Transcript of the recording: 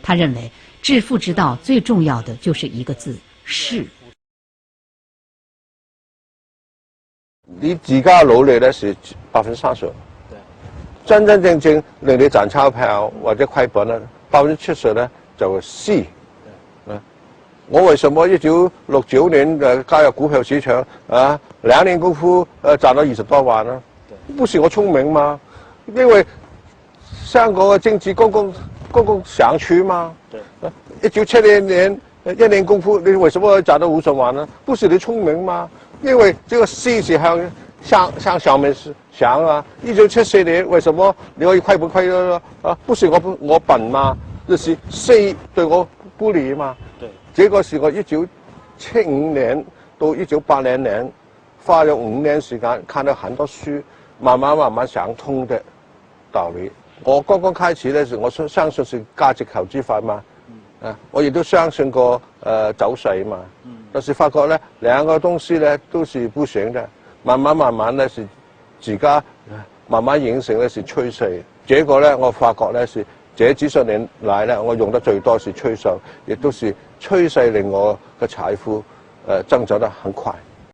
他认为致富之道最重要的就是一个字：势。你自家努力咧是30%，真真正正令你賺鈔票或者虧本咧70%咧就係勢。我為什麼1969年加入股票市場啊？2年功夫賺到20多萬呢？不是我聰明嘛，因為香港嘅政治剛剛上去嘛。1970年1年功夫，你為什麼可以賺到50萬呢？不是你聰明嘛，因為這個勢是向上面想啊。1974年為什麼你可以虧本虧咗啊？不是我笨嘛，就是勢對我不利嘛。這個是我1975年到1980年花了5年時間，看了很多書，慢慢想通的道理。我剛剛開始呢，我相信是價值投資法嘛。我亦都相信過走勢嘛。但是發覺呢兩個東西呢都是不行的，慢慢呢是自家慢慢形成呢是趨勢。這個呢我發覺呢是這幾十年來呢我用得最多是趨勢，亦都是趨勢令我嘅財富增長得很快。